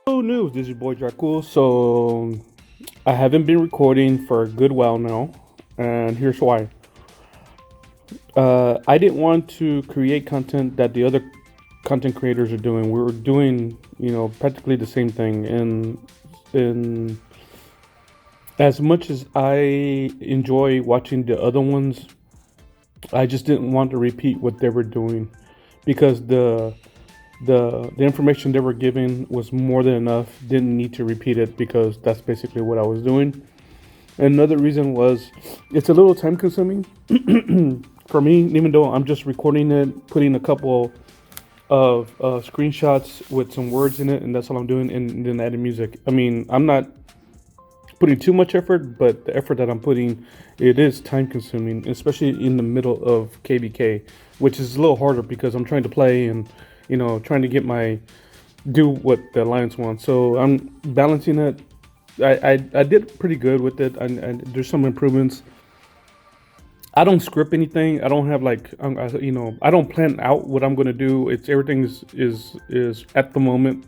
Hello, news. This is your boy Draccul. So I haven't been recording for a good while now, and here's why. I didn't want to create content that the other content creators are doing. We were doing, practically the same thing, and as much as I enjoy watching the other ones, I just didn't want to repeat what they were doing because the information they were giving was more than enough. Didn't need to repeat it because that's basically what I was doing. Another reason was it's a little time consuming for me, even though I'm just recording it, putting a couple of screenshots with some words in it, and that's all I'm doing, and then adding music. I mean, I'm not putting too much effort, but the effort that I'm putting, it is time consuming, especially in the middle of KBK, which is a little harder because I'm trying to play and trying to get my do what the alliance wants. So I'm balancing it. I did pretty good with it. And there's some improvements. I don't script anything. I don't have like I don't plan out what I'm gonna do. It's everything is at the moment.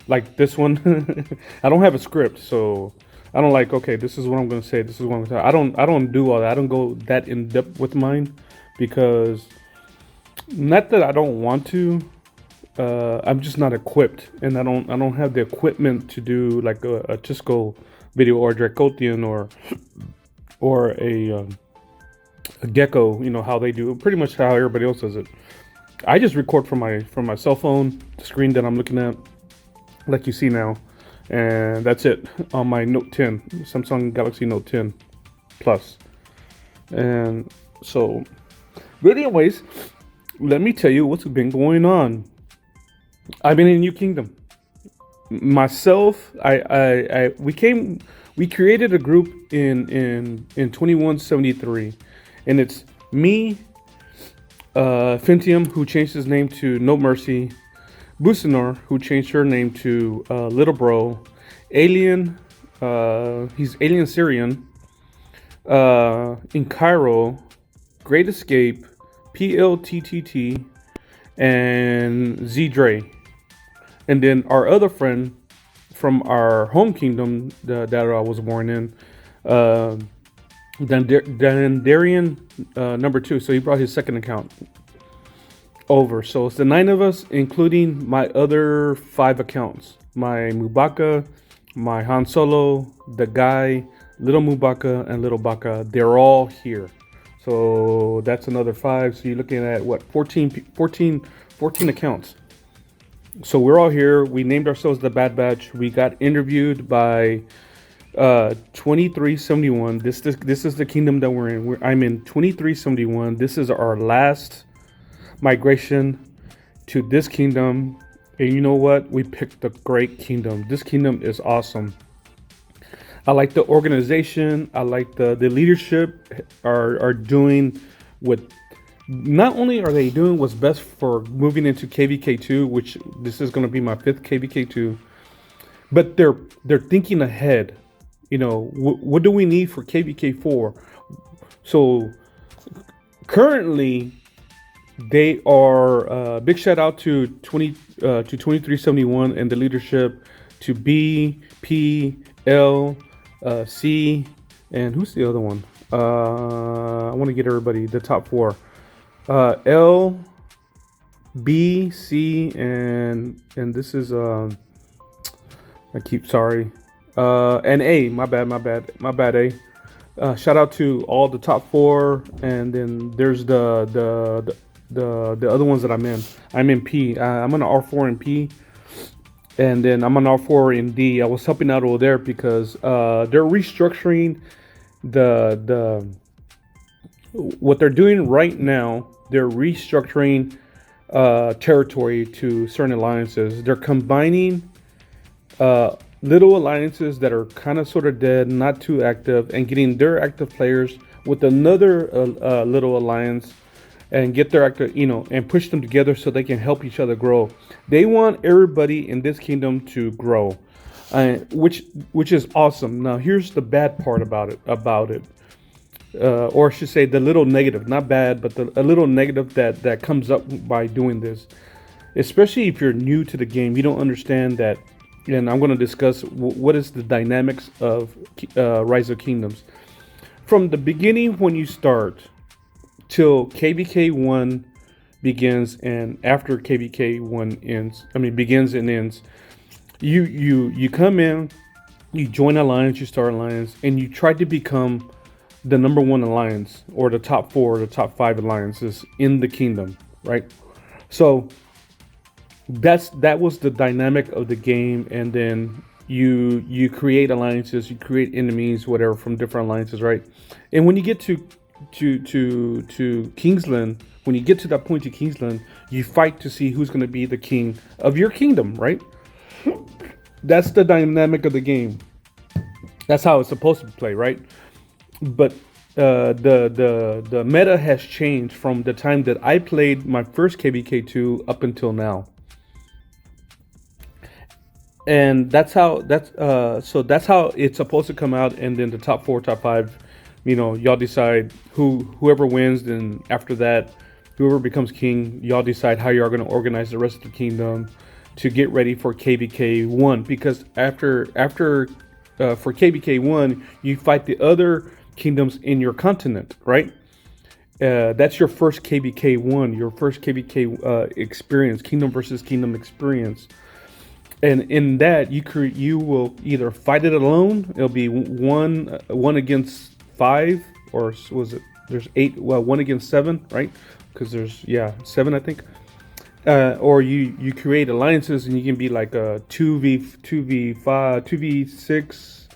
Like this one, I don't have a script, so I don't like. Okay, this is what I'm gonna say. This is what I'm gonna say. I don't do all that. I don't go that in depth with mine because not that I don't want to. I'm just not equipped, and I don't have the equipment to do like a Cisco video or Dracultian or a Gecko. You know how they do, pretty much how everybody else does it. I just record from my cell phone, the screen that I'm looking at, like you see now, and that's it on my Note 10, Samsung Galaxy Note 10 Plus. And so, but anyways, let me tell you what's been going on. I've been in New Kingdom. Myself, we created a group in 2173, and it's me, Fintium, who changed his name to No Mercy, Businor, who changed her name to Little Bro, Alien, he's Alien Syrian, in Cairo, Great Escape, PLTTT, and Z Dre. And then our other friend from our home kingdom that I was born in, Darian number 2. So he brought his second account over. So it's the 9 of us, including my other 5 accounts. My Mubaka, my Han Solo, the guy, Little Mubaka, and Little Baka. They're all here. So that's another 5. So you're looking at what, 14 accounts. So we're all here. We named ourselves the Bad Batch. We got interviewed by 2371. This is the kingdom that we're in. I'm in 2371. This is our last migration to this kingdom. And you know what? We picked a great kingdom. This kingdom is awesome. I like the organization. I like the leadership are doing what. Not only are they doing what's best for moving into KVK2, which this is going to be my 5th KVK2, but they're thinking ahead. What do we need for KVK4? So currently, they are big shout out to 2371 and the leadership, to B, P, L, C, and who's the other one? I want to get everybody the top 4. L, B, C, and this is and A. My bad. A. Shout out to all the top 4, and then there's the other ones that I'm in. I'm in P. I'm on R4 and P, and then I'm on R4 and D. I was helping out over there because they're restructuring the what they're doing right now. They're restructuring territory to certain alliances. They're combining little alliances that are kind of sort of dead, not too active, and getting their active players with another little alliance and get their active, and push them together so they can help each other grow. They want everybody in this kingdom to grow, which is awesome. Now, here's the bad part about it. Or I should say the little negative, not bad, but a little negative that comes up by doing this. Especially if you're new to the game, you don't understand that and I'm going to discuss what is the dynamics of Rise of Kingdoms from the beginning when you start till KBK 1 begins, and after KBK 1 ends, I mean begins and ends. You come in, you join alliance, you start alliance, and you try to become the number one alliance, or the top four, or the top five alliances in the kingdom, right? So that was the dynamic of the game, and then you create alliances, you create enemies, whatever, from different alliances, right? And when you get to Kingsland, when you get to that point to Kingsland, you fight to see who's going to be the king of your kingdom, right? That's the dynamic of the game. That's how it's supposed to play, right? But the meta has changed from the time that I played my first KBK2 up until now. And that's how that's how it's supposed to come out. And then the top four, top five, y'all decide whoever wins. Then after that, whoever becomes king, y'all decide how you're going to organize the rest of the kingdom to get ready for KBK 1. Because after for KBK 1, you fight the other kingdoms in your continent, right? That's your first KBK 1, your first KBK experience, kingdom versus kingdom experience. And in that, you will either fight it alone. It'll be one against five, or was it? There's 8. Well, 1 against 7, right? Because there's 7, I think. Or you create alliances, and you can be like a 2v5, 2v6,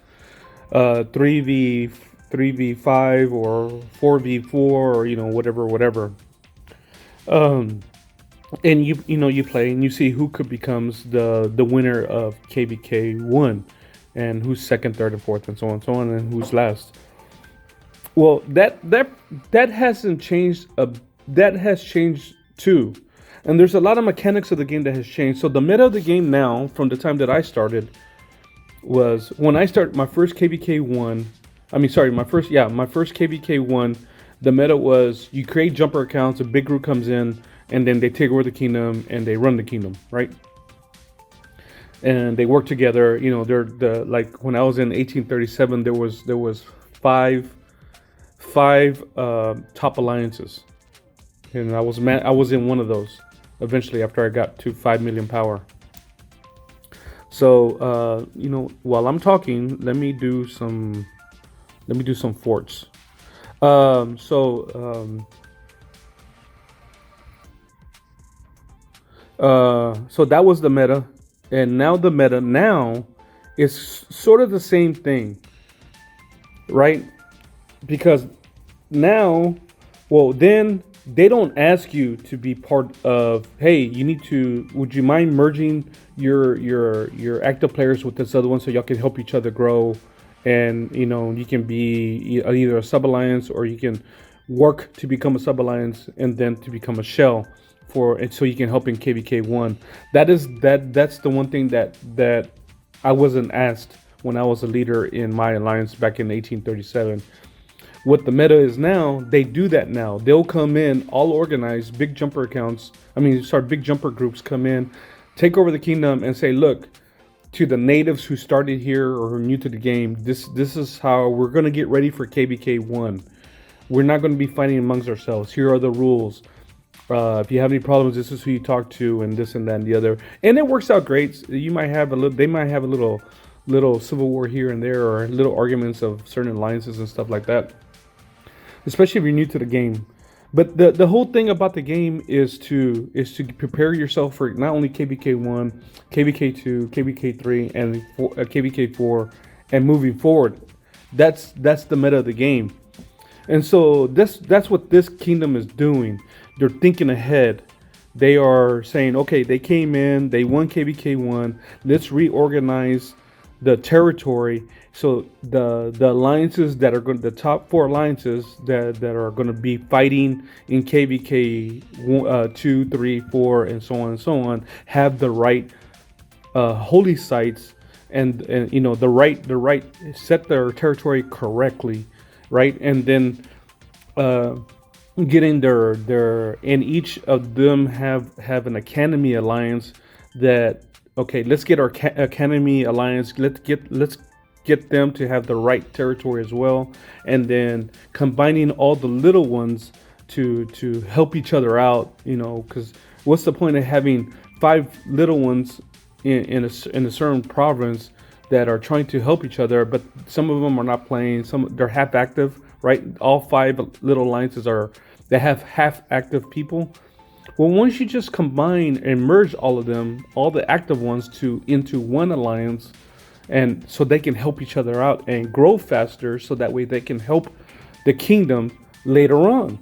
3v5, or 4v4, or whatever. And you play, and you see who could becomes the winner of KBK 1, and who's second, third, and fourth, and so on, and who's last. Well, that hasn't changed. That has changed too, and there's a lot of mechanics of the game that has changed. So the meta of the game now, from the time that I started, was when I started my first KBK 1. My first KBK 1. The meta was you create jumper accounts, a big group comes in, and then they take over the kingdom and they run the kingdom, right? And they work together. They're like when I was in 1837, there was five top alliances, and I was in one of those eventually after I got to 5 million power. So while I'm talking, let me do some forts. So that was the meta, and now the meta now is sort of the same thing, right? Because now, then they don't ask you to be part of. Hey, would you mind merging your active players with this other one so y'all can help each other grow, and you can be either a sub alliance, or you can work to become a sub alliance and then to become a shell for it, so you can help in KBK 1. That's the one thing that I wasn't asked when I was a leader in my alliance back in 1837. What the meta is now, they do that now. They'll come in all organized, big jumper big jumper groups come in, take over the kingdom, and say, look, to the natives who started here or who are new to the game, this is how we're going to get ready for KBK 1. We're not going to be fighting amongst ourselves. Here are the rules. If you have any problems, this is who you talk to, and this and that and the other. And it works out great. They might have a little civil war here and there, or little arguments of certain alliances and stuff like that, especially if you're new to the game. But the whole thing about the game is to prepare yourself for not only KBK 1, KBK 2, KBK 3, and KBK 4, and moving forward. That's the meta of the game. And so that's what this kingdom is doing. They're thinking ahead. They are saying, okay, they came in, they won KBK 1. Let's reorganize the territory. So the alliances that are going, the top 4 alliances that are going to be fighting in KBK 2, 3, 4, and so on, have the right holy sites, and the right set their territory correctly, right? And then getting their and each of them have an academy alliance that okay, let's get our academy alliance. Let's get them to have the right territory as well, and then combining all the little ones to help each other out. Because what's the point of having five little ones in a certain province that are trying to help each other, but some of them are not playing. Some they're half active, right? All five little alliances are they have half active people. Well, once you just combine and merge all of them, all the active ones to into one alliance, and so they can help each other out and grow faster, so that way they can help the kingdom later on.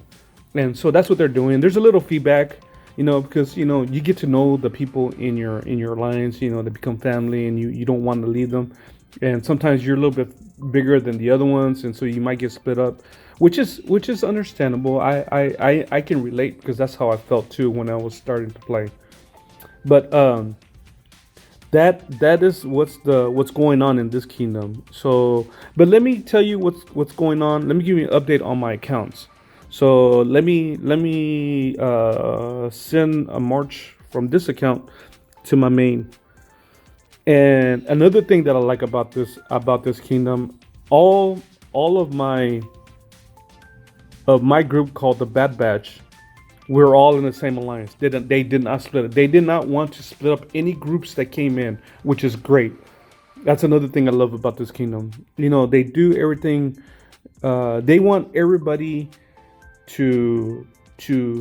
And so that's what they're doing. There's a little feedback, because you get to know the people in your alliance. They become family, and you don't want to leave them. And sometimes you're a little bit bigger than the other ones, and so you might get split up, which is understandable. I can relate because that's how I felt too when I was starting to play. But that is what's going on in this kingdom. So, but let me tell you what's going on. Let me give you an update on my accounts. So let me send a march from this account to my main. And another thing that I like about this kingdom, all of my group called the Bad Batch, we're all in the same alliance. They did not split it. They did not want to split up any groups that came in, which is great. That's another thing I love about this kingdom. They do everything. They want everybody to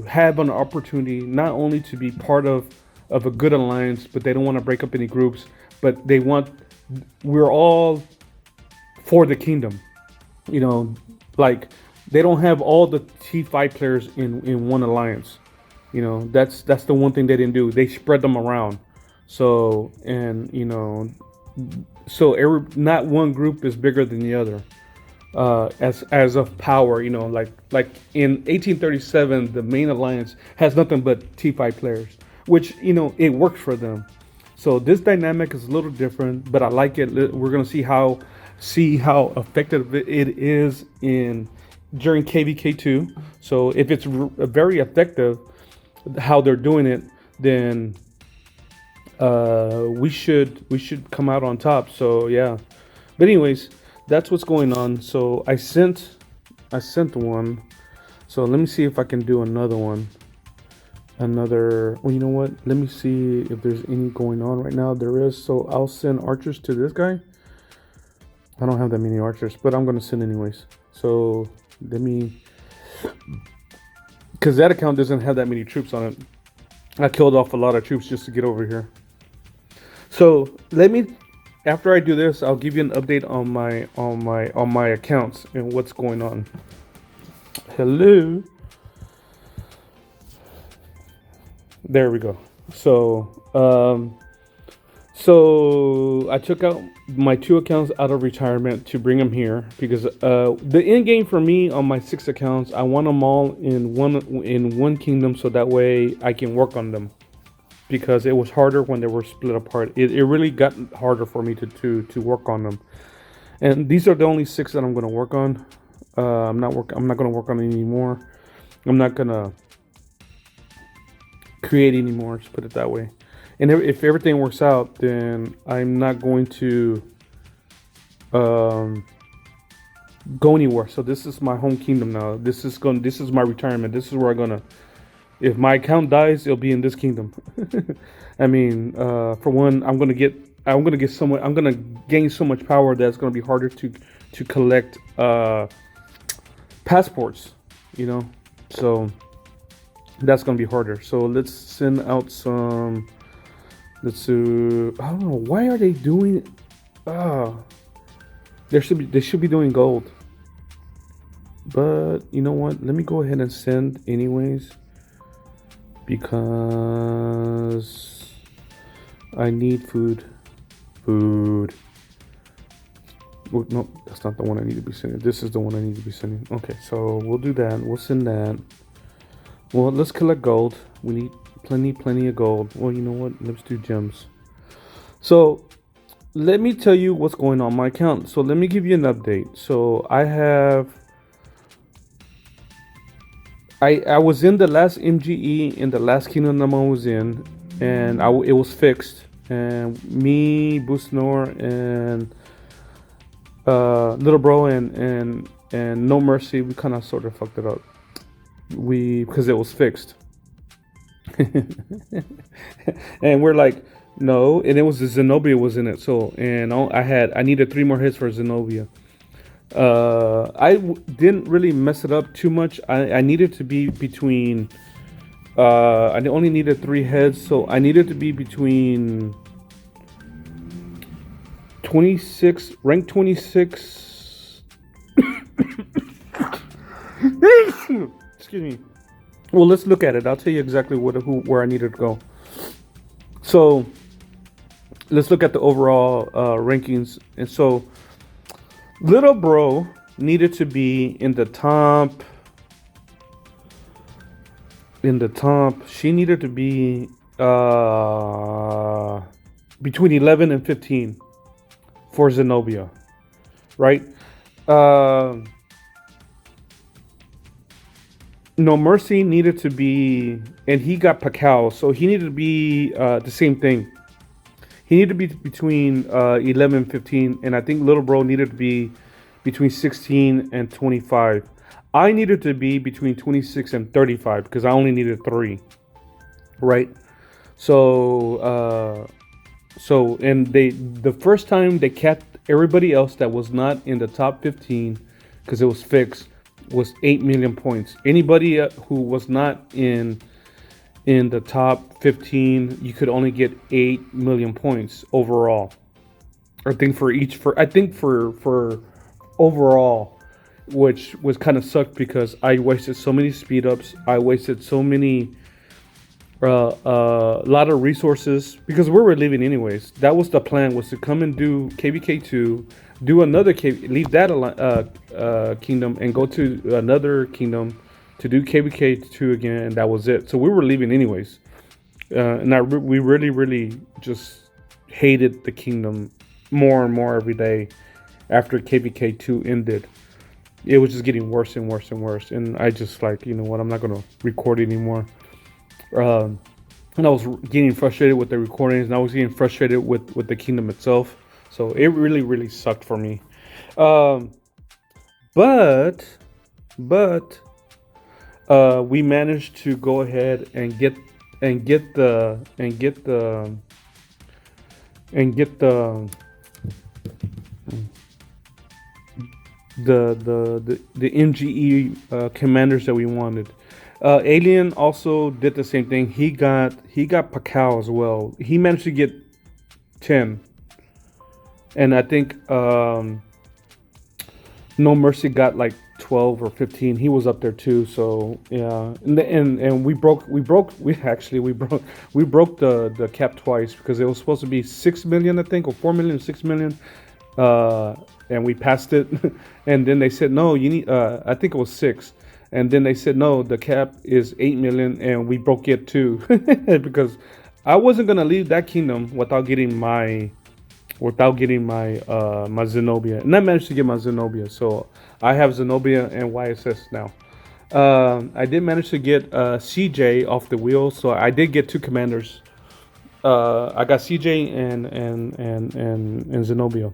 have an opportunity, not only to be part of a good alliance, but they don't want to break up any groups. But we're all for the kingdom. Like they don't have all the T5 players in one alliance. That's the one thing they didn't do. They spread them around. So and so not one group is bigger than the other. As of power, like in 1837, the main alliance has nothing but T5 players, which it works for them. So this dynamic is a little different, but I like it. We're gonna see how effective it is during KVK2. So if it's very effective, how they're doing it, then we should come out on top. So yeah. But anyways, that's what's going on. So I sent one. So let me see if I can do another one. Well, you know what? Let me see if there's any going on right now. There is. So I'll send archers to this guy. I don't have that many archers, but I'm going to send anyways. So because that account doesn't have that many troops on it. I killed off a lot of troops just to get over here. So after I do this, I'll give you an update on my accounts and what's going on. Hello. There we go. So I took out my 2 accounts out of retirement to bring them here because the end game for me on my 6 accounts, I want them all in one kingdom, so that way I can work on them. Because it was harder when they were split apart. It really got harder for me to work on them. And these are the only 6 that I'm going to work on. I'm not going to work on any more. I'm not going to create any more. Just put it that way. And if everything works out, then I'm not going to go anywhere. So this is my home kingdom now. This is my retirement. This is where I'm gonna. If my account dies, it'll be in this kingdom. I mean, for one, I'm gonna gain so much power that it's gonna be harder to collect passports. So that's gonna be harder. So let's send out some. Let's do. I don't know, why are they doing? They should be doing gold. But you know what? Let me go ahead and send anyways. Because I need food. Well, no, that's not the one I need to be sending. This is the one I need to be sending. Okay, so we'll do that. We'll send that. Well, let's collect gold. We need plenty of gold. Well, you know what? Let's do gems. So let me tell you what's going on my account. So let me give you an update. So I was in the last MGE in the last kingdom I was in, and it was fixed. and me, Busnor, and Little Bro, and No Mercy. We kind of sort of fucked it up. Because it was fixed, and we're like, no, and it was the Zenobia was in it. So, and I needed three more hits for Zenobia. Didn't really mess it up too much. I needed to be between. I only needed three heads, so I needed to be between 26, rank 26. Excuse me. Well, let's look at it. I'll tell you exactly where I needed to go. So let's look at the overall rankings. And so Little Bro needed to be in the top. She needed to be between 11 and 15 for Zenobia, right? No Mercy needed to be, and he got Pacquiao, so he needed to be the same thing. He needed to be between 11 and 15, and I think Little Bro needed to be between 16 and 25. I needed to be between 26 and 35 because I only needed three, right? So, and the first time they kept everybody else that was not in the top 15 because it was fixed was 8 million points. Anybody who was not in the top 15, you could only get 8 million points overall. I think for overall, which was kind of sucked because I wasted so many speed ups. I wasted so many lot of resources because we were leaving anyways. That was the plan, was to come and do KVK2, do another leave that kingdom and go to another kingdom to do KVK2 again, and that was it. So we were leaving anyways, and we really just hated the kingdom more and more every day after KVK2 ended. It was just getting worse and worse and worse, and I just like, you know what, I'm not gonna record anymore. And I was getting frustrated with the recordings, and I was getting frustrated with the kingdom itself. So it really sucked for me. But we managed to go ahead and get the MGE commanders that we wanted. Alien also did the same thing. He got Pacquiao as well. He managed to get 10, and I think No Mercy got like 12 or 15. He was up there too. So yeah, and we broke the cap twice because it was supposed to be 6 million, I think, or 4 million, 6 million. And we passed it, and then they said no, you need. I think it was 6, and then they said no, the cap is 8 million, and we broke it too because I wasn't gonna leave that kingdom without getting my my Zenobia, and I managed to get my Zenobia. So I have Zenobia and YSS now. I did manage to get CJ off the wheel, so I did get two commanders. I got CJ and Zenobia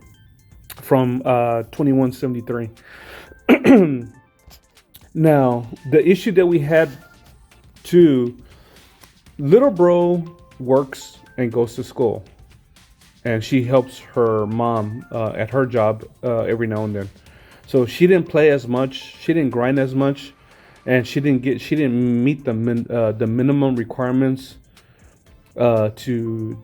from 2173. Now, the issue that we had too, Little Bro works and goes to school, and she helps her mom at her job every now and then. So she didn't play as much, she didn't grind as much, and she didn't meet the minimum requirements to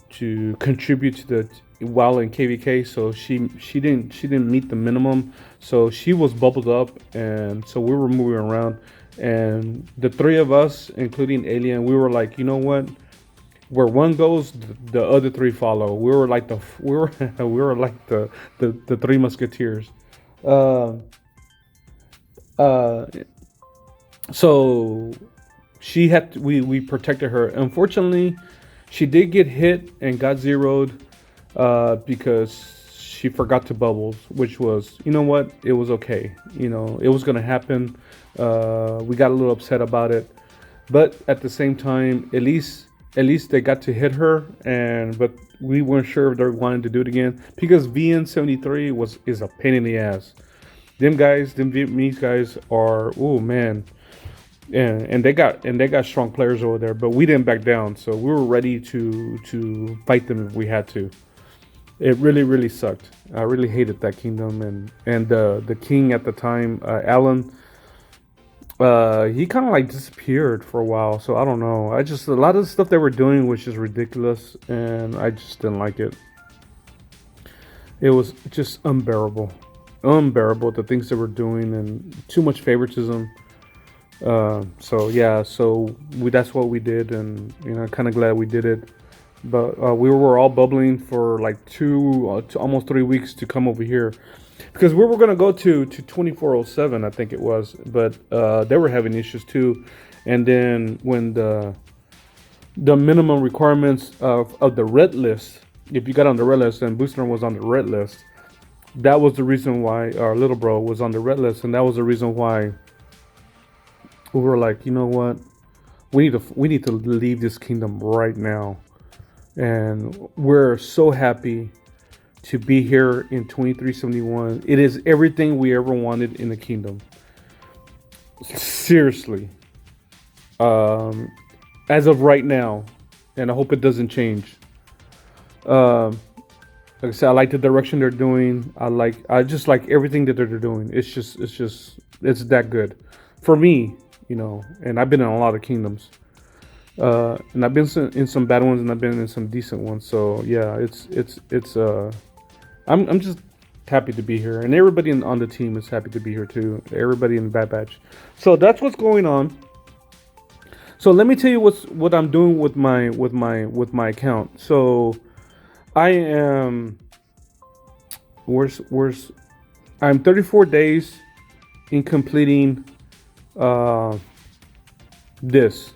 contribute to the while in KVK. So she didn't meet the minimum. So she was bubbled up, and so we were moving around, and the three of us, including Alien, we were like, you know what? Where one goes, the other three follow. We were like the three musketeers. So she had to, we protected her. Unfortunately, she did get hit and got zeroed because she forgot to bubbles, which was, you know what, it was okay. You know, it was gonna happen. We got a little upset about it, but at the same time, at least at least they got to hit her, and but we weren't sure if they wanted to do it again because VN73 is a pain in the ass. Them guys, them Vietnamese guys are, oh man, and they got strong players over there, but we didn't back down, so we were ready to fight them if we had to. It really sucked. I really hated that kingdom, and the king at the time, Alan, he kind of like disappeared for a while. So I don't know. I just, a lot of the stuff they were doing was just ridiculous, and I just didn't like it. It was just unbearable the things they were doing, and too much favoritism. So yeah, that's what we did, and kind of glad we did it. But we were all bubbling for like to almost 3 weeks to come over here, because we were gonna go to 2407, I think it was, but they were having issues too. And then when the minimum requirements of the red list, if you got on the red list and Booster was on the red list, that was the reason why our little bro was on the red list, and that was the reason why we were like, you know what, we need to leave this kingdom right now. And we're so happy to be here in 2371. It is everything we ever wanted in the kingdom. Seriously. As of right now, and I hope it doesn't change. Like I said, I like the direction they're doing. I just like everything that they're doing. It's that good for me, and I've been in a lot of kingdoms. And I've been in some bad ones, and I've been in some decent ones. So yeah, I'm just happy to be here, and everybody on the team is happy to be here too. Everybody in the Bad Batch. So that's what's going on. So let me tell you what I'm doing with my account. So I am I'm 34 days in completing this.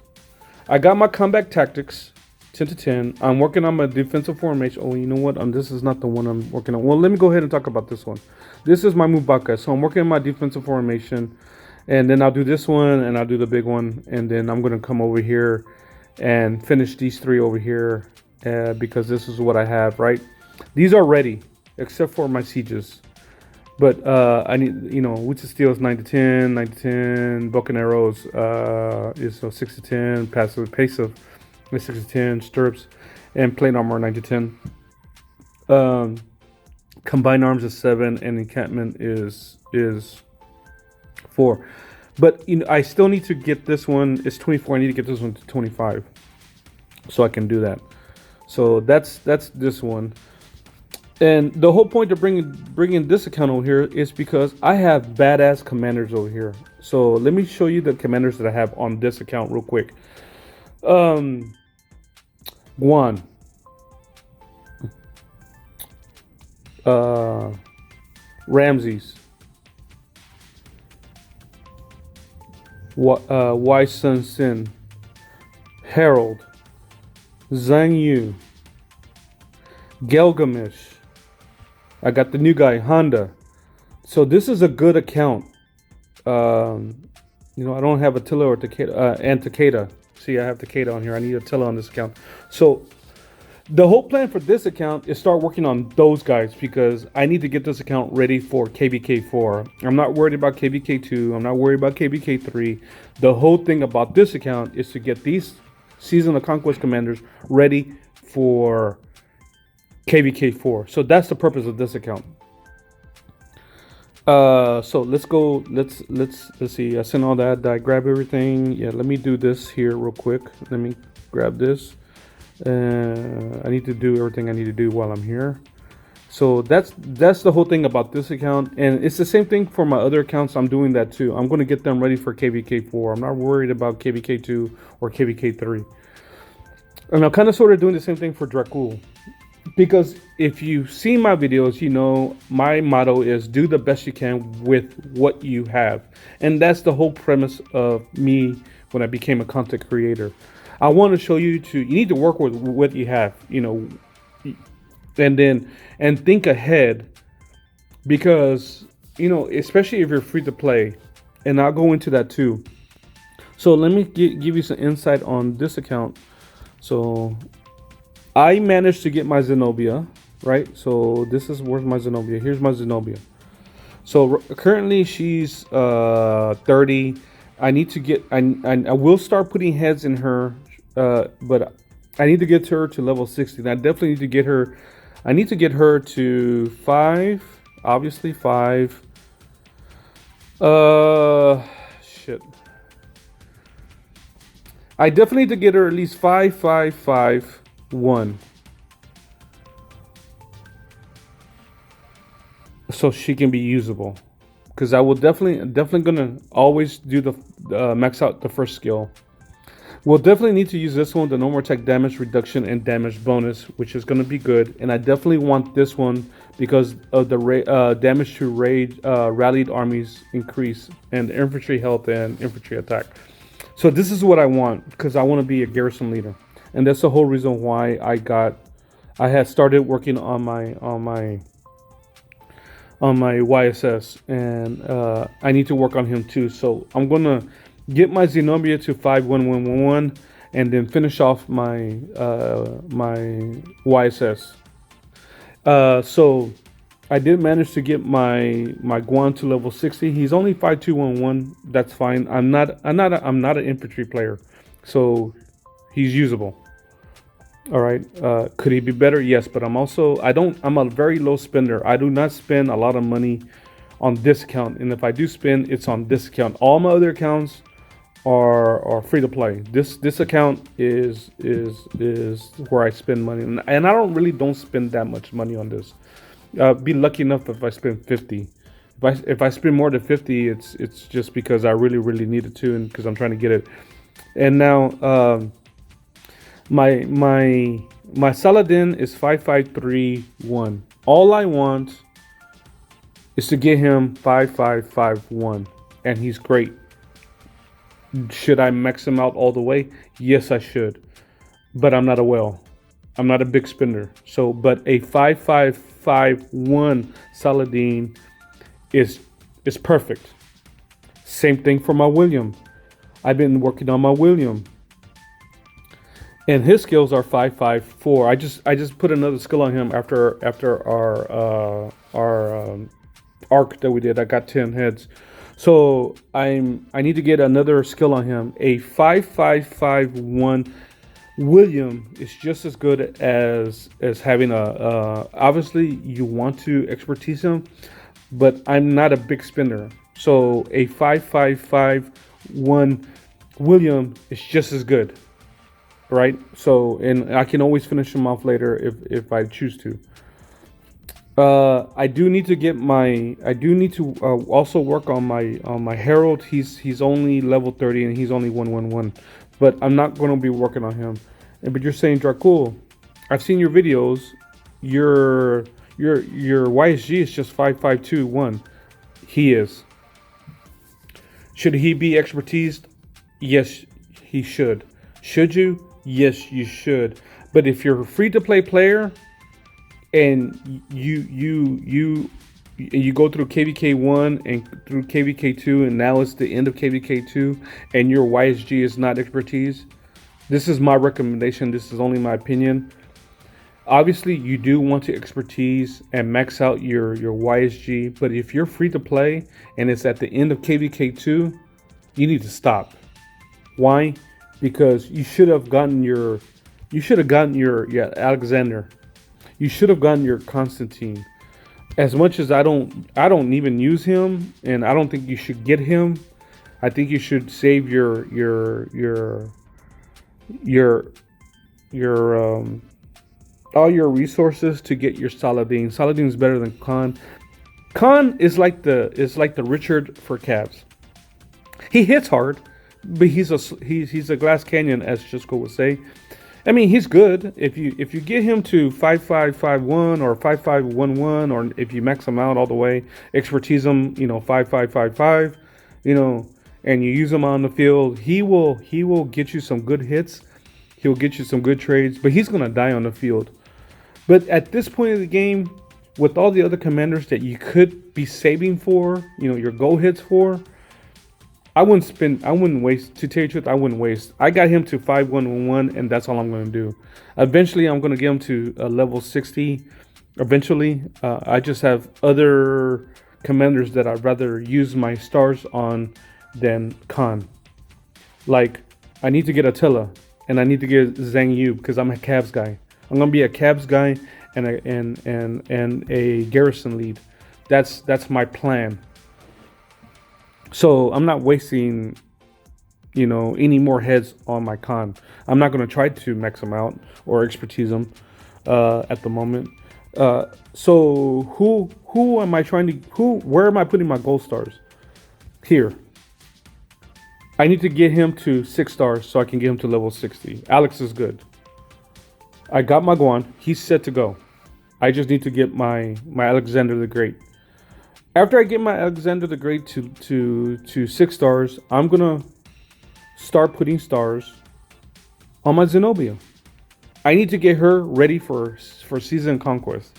I got my comeback tactics 10 to 10. I'm working on my defensive formation. Oh, you know what? This is not the one I'm working on. Well, let me go ahead and talk about this one. This is my Mubaka. So I'm working on my defensive formation, and then I'll do this one, and I'll do the big one, and then I'm going to come over here and finish these three over here because this is what I have, right? These are ready, except for my sieges. But I need, Witch of Steel is 9 to 10, 9 to 10. Broken Arrows is 6 to 10. Passive is 6 to 10. Stirrups and Plate Armor 9 to 10. Combined Arms is 7, and Encampment is 4. But I still need to get this one. It's 24. I need to get this one to 25, so I can do that. So that's this one. And the whole point of bringing this account over here is because I have badass commanders over here. So let me show you the commanders that I have on this account real quick. Guan. Ramses. Wai Sun Sin. Harold. Zhang Yu. Gilgamesh. I got the new guy, Honda. So this is a good account. I don't have Attila or Takeda, and Takeda. See, I have Takeda on here. I need Attila on this account. So the whole plan for this account is start working on those guys, because I need to get this account ready for KVK4. I'm not worried about KVK2. I'm not worried about KVK3. The whole thing about this account is to get these Season of Conquest commanders ready for KVK4. So that's the purpose of this account. So let's go. Let's see. I sent all that. Did I grab everything? Yeah. Let me do this here real quick. Let me grab this. I need to do everything I need to do while I'm here. So that's the whole thing about this account, and it's the same thing for my other accounts. I'm doing that too. I'm going to get them ready for KVK4. I'm not worried about KVK2 or KVK3. And I'm kind of sort of doing the same thing for Draccul. Because if you see my videos, my motto is do the best you can with what you have. And that's the whole premise of me when I became a content creator. I want to show you you need to work with what you have, and think ahead, because, especially if you're free to play, and I'll go into that too. So let me give you some insight on this account. So I managed to get my Zenobia, right? So this is where's my Zenobia. Here's my Zenobia. So currently she's 30. I need to get I will start putting heads in her, but I need to get her to level 60. And I definitely need to get her. I need to get her to 5. Obviously 5. Shit. I definitely need to get her at least 5, 5, 5, 1. So she can be usable, because I will definitely gonna always do the max out the first skill. We'll definitely need to use this one, the normal attack damage reduction and damage bonus, which is gonna be good. And I definitely want this one because of the damage to rallied armies increase, and infantry health and infantry attack. So this is what I want, because I want to be a garrison leader, and that's the whole reason why I had started working on my YSS, and I need to work on him too. So I'm gonna get my Zenobia to 51111, and then finish off my my YSS. So I did manage to get my Guan to level 60. He's only 5211. That's fine. I'm not an infantry player, so he's usable. All right. Could he be better? Yes, but I'm a very low spender. I do not spend a lot of money on this account, and if I do spend, it's on this account. All my other accounts are free to play. This account is where I spend money, and I don't spend that much money on this. Be lucky enough if I spend 50. If I spend more than 50, it's just because I really need it too, and because I'm trying to get it. And now my Saladin is 5531. All I want is to get him 5551, and he's great. Should I max him out all the way? Yes, I should. But I'm not a whale. I'm not a big spender. So, but a 5551 Saladin is perfect. Same thing for my William. I've been working on my William, and his skills are 554. I just put another skill on him after our arc that we did. I got 10 heads. So I need to get another skill on him. A 5551 William is just as good as having obviously you want to expertise him, but I'm not a big spender. So a 5551 William is just as good, right? So, and I can always finish him off later if I choose to. I do need to also work on my Herald. He's only level 30 and he's only 111, but I'm not going to be working on him. But you're saying, Draccul, I've seen your videos. Your YSG is just 5521. He is. Should he be expertised? Yes, he should. Should you? Yes, you should. But if you're a free to play player, and you go through KVK 1 and through KVK 2, and now it's the end of KVK 2, and your YSG is not expertise, this is my recommendation. This is only my opinion. Obviously, you do want to expertise and max out your YSG, but if you're free to play and it's at the end of KVK 2, you need to stop. Why? Because you should have gotten your Alexander. You should have gotten your Constantine. As much as I don't even use him, and I don't think you should get him. I think you should save your all your resources to get your Saladin. Saladin is better than Khan. Khan is like the Richard for Cavs. He hits hard, but he's a glass canyon, as Cisco would say. I mean, he's good. If you get him to 5551 or 5511, or if you max him out all the way, expertise him, 5555, and you use him on the field, he will get you some good hits. He'll get you some good trades, but he's gonna die on the field. But at this point of the game, with all the other commanders that you could be saving for, your go hits for, I wouldn't waste. To tell you the truth, I wouldn't waste. I got him to 5-1-1-1, and that's all I'm going to do. Eventually, I'm going to get him to level 60. Eventually, I just have other commanders that I'd rather use my stars on than Khan. Like, I need to get Attila, and I need to get Zhang Yu because I'm a Cavs guy. I'm gonna be a Cavs guy and a garrison lead. That's my plan. So I'm not wasting, any more heads on my Khan. I'm not gonna try to max them out or expertise them at the moment. So who am I trying to where am I putting my gold stars? Here. I need to get him to 6 stars so I can get him to level 60. Alex is good. I got my Guan. He's set to go. I just need to get my Alexander the Great. After I get my Alexander the Great to 6 stars, I'm gonna start putting stars on my Zenobia. I need to get her ready for season conquest.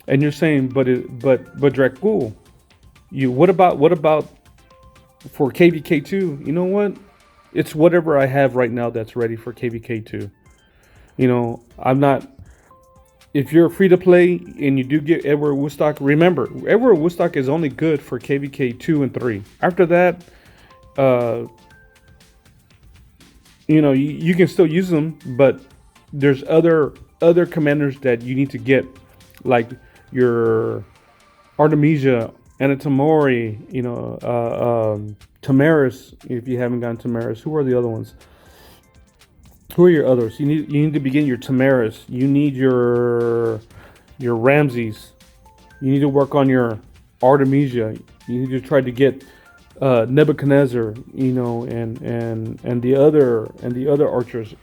And you're saying, but Draccul, what about for KVK2? You know what? It's whatever I have right now that's ready for KVK2. I'm not. If you're free to play and you do get Edward Woodstock, remember, Edward Woodstock is only good for KVK 2 and 3. After that, you can still use them, but there's other commanders that you need to get, like your Artemisia, Anatomori, Tamaris. If you haven't gotten Tamaris, who are the other ones? Who are your others? You need to begin your Tamaris. You need your Ramses. You need to work on your Artemisia. You need to try to get Nebuchadnezzar, and the other archers,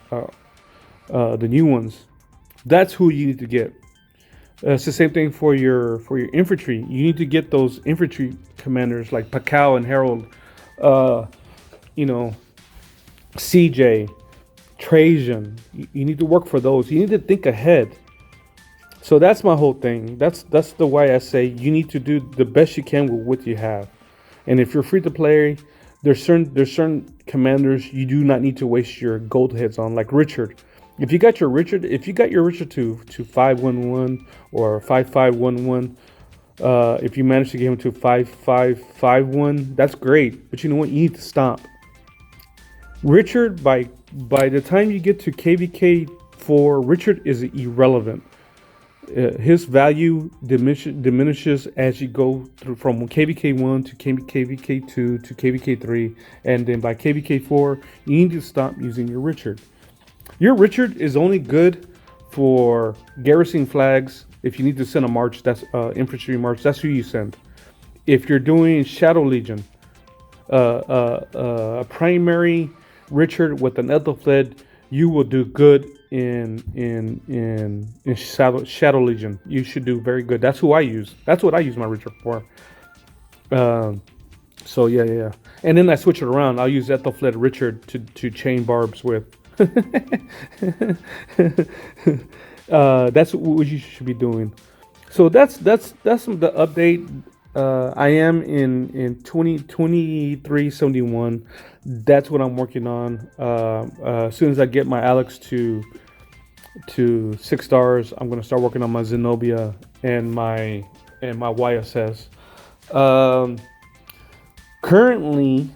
the new ones. That's who you need to get. It's the same thing for your infantry. You need to get those infantry commanders like Pakal and Harold, CJ, Trajan. You need to work for those. You need to think ahead. So that's my whole thing. That's the why I say you need to do the best you can with what you have. And if you're free to play, there's certain commanders you do not need to waste your gold heads on, like Richard. If you got your Richard to 5-1-1 or 5-5-1-1, if you manage to get him to 5-5-5-1, that's great. But you know what? You need to stop. Richard, by the time you get to KVK 4, Richard is irrelevant. His value diminishes as you go through from KVK 1 to KVK 2 to KVK 3, and then by KVK 4, you need to stop using your Richard. Your Richard is only good for garrison flags. If you need to send a march, that's infantry march. That's who you send. If you're doing Shadow Legion, a primary Richard with an Ethelfled, you will do good in Shadow Legion. You should do very good. That's who I use. That's what I use my Richard for. So yeah. And then I switch it around. I'll use Ethelfled Richard to chain barbs with. That's what you should be doing. So that's the update. I am in 2371. That's what I'm working on. As soon as I get my Alex to 6 stars, I'm gonna start working on my Zenobia and my YSS. Currently,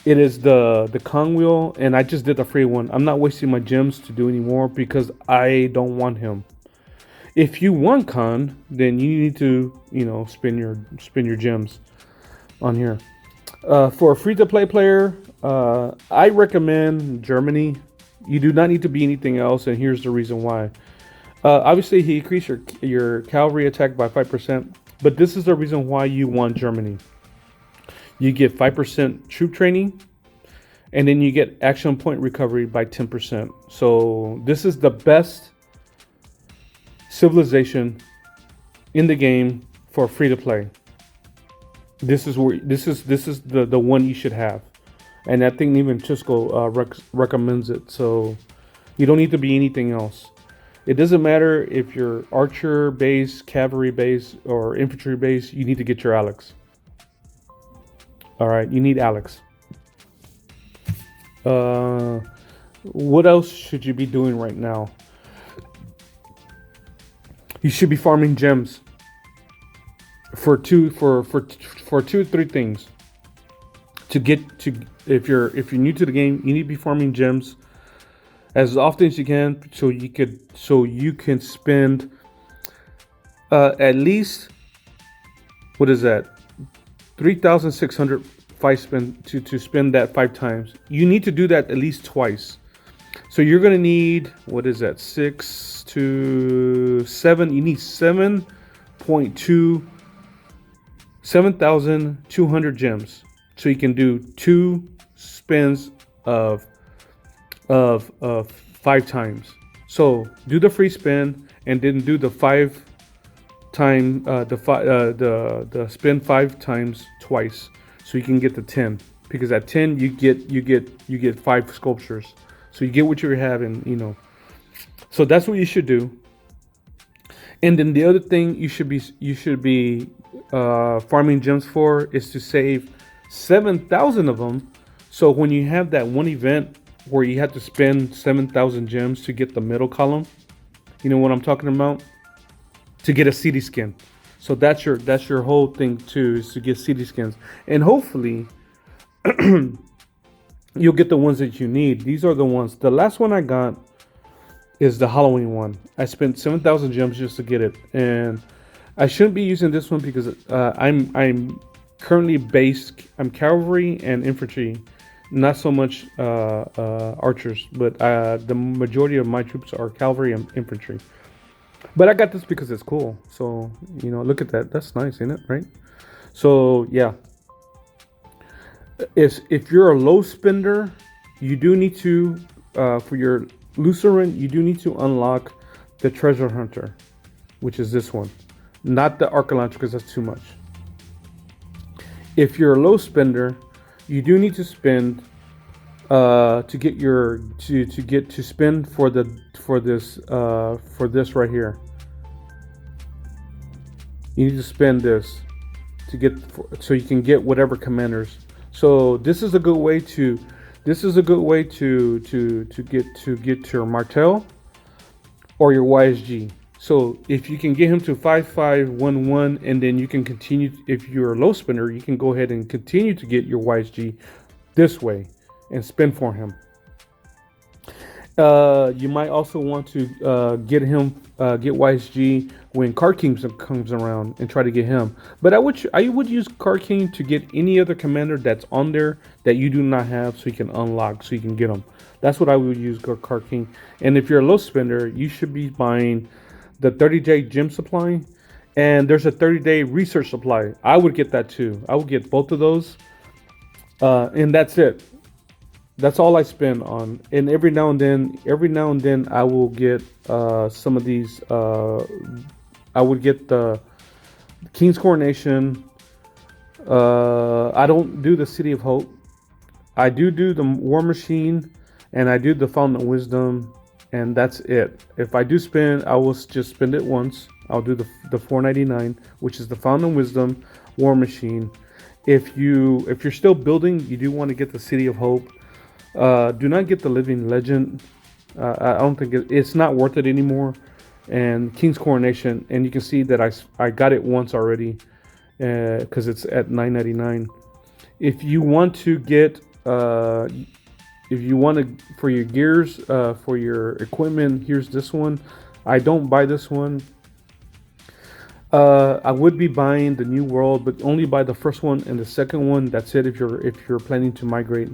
it is the Kong wheel, and I just did the free one. I'm not wasting my gems to do any more because I don't want him. If you want Khan, then you need to, spin your gems on here. For a free-to-play player, I recommend Germany. You do not need to be anything else, and here's the reason why. Obviously, he increased your cavalry attack by 5%, but this is the reason why you want Germany. You get 5% troop training, and then you get action point recovery by 10%. So this is the best civilization in the game for free to play. This is the one you should have, and I think even Chisco recommends it. So you don't need to be anything else. It doesn't matter if you're archer base, cavalry base, or infantry base. You need to get your Alex. All right, you need Alex. Uh, what else should you be doing right now? You should be farming gems for two or three things to get to. If you're new to the game, you need to be farming gems as often as you can, so you can spend at least, what is that, 3,600 five spend to spend that 5 times. You need to do that at least twice. So you're gonna need, what is that, 6 to 7? You need 7,200 gems. So you can do 2 spins of 5 times. So do the free spin and then do the 5 time the spin 5 times twice, so you can get the 10. Because at 10 you get 5 sculptures, so you get what you're having. So that's what you should do. And then the other thing you should be farming gems for is to save 7,000 of them. So when you have that one event where you have to spend 7,000 gems to get the middle column, you know what I'm talking about? To get a CD skin. So that's your whole thing too, is to get CD skins. And hopefully you'll get the ones that you need. These are the ones. The last one I got is the Halloween one. I spent 7,000 gems just to get it, and I shouldn't be using this one because I'm currently based. I'm cavalry and infantry, not so much archers, but the majority of my troops are cavalry and infantry. But I got this because it's cool. So look at that. That's nice, isn't it? Right? So yeah. If you're a low spender, you do need to, for your Lutheran, you do need to unlock the treasure hunter, which is this one, not the arc launcher, because that's too much. If you're a low spender, you do need to spend to get your to spend for this right here. You need to spend this to get so you can get whatever commanders. So this is a good way to get your Martel or your YSG. So if you can get him to 5511, and then you can continue, if you're a low spinner, you can go ahead and continue to get your YSG this way and spin for him. You might also want to get YSG when Card King comes around and try to get him. But I would use Card King to get any other commander that's on there that you do not have, so you can unlock, so you can get them. That's what I would use Card King. And if you're a low spender, you should be buying the 30-day gem supply, and there's a 30-day research supply. I would get that too. I would get both of those, and that's it. That's all I spend on. And every now and then, I will get some of these. I would get the King's Coronation. I don't do the City of Hope. I do the War Machine, and I do the Fountain of Wisdom, and that's it. If I do spend, I will just spend it once. I'll do the 499, which is the Fountain of Wisdom, War Machine. If you're still building, you do want to get the City of Hope. Do not get the Living Legend. I don't think it's not worth it anymore. And King's Coronation, and you can see that I got it once already, because it's at $9.99. If you want to get for your gears, for your equipment, here's this one. I don't buy this one. I would be buying the New World, but only buy the first one and the second one. That's it. If you're planning to migrate.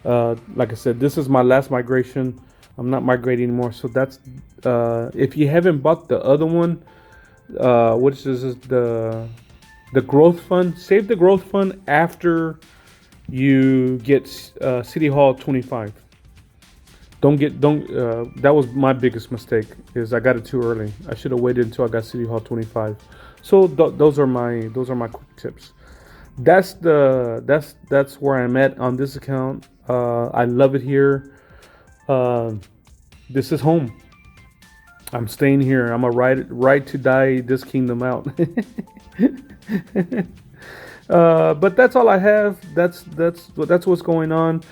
Like I said, this is my last migration. I'm not migrating anymore. So that's if you haven't bought the other one, which is the growth fund. Save the growth fund after you get City Hall 25. That was my biggest mistake, is I got it too early. I should have waited until I got City Hall 25. So those are my quick tips. That's where I'm at on this account. I love it here. This is home. I'm staying here. I'm a ride to die this kingdom out. But that's all I have. That's what's going on.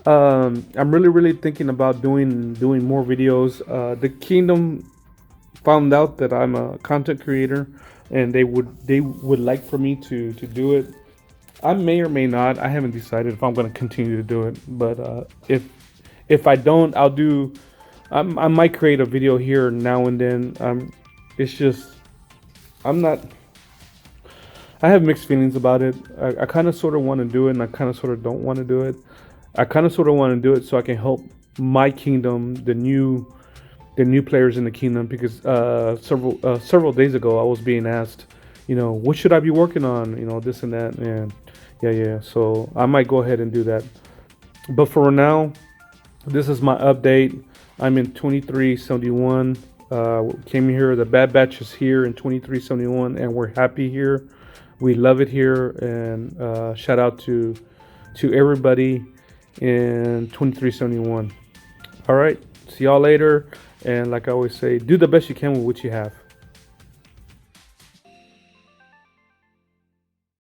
I'm really thinking about doing more videos. The Kingdom found out that I'm a content creator, and they would like for me to do it. I may or may not. I haven't decided if I'm going to continue to do it. But if I don't, I'll do. I might create a video here now and then. It's just I'm not. I have mixed feelings about it. I kind of sort of want to do it, and I kind of sort of don't want to do it. I kind of sort of want to do it so I can help my kingdom, the new players in the kingdom, because several days ago I was being asked, what should I be working on, this and that, and yeah. So I might go ahead and do that. But for now, this is my update. I'm in 2371. Came here. The Bad Batch is here in 2371, and we're happy here. We love it here, and shout out to everybody in 2371. All right, see y'all later. And like I always say, do the best you can with what you have.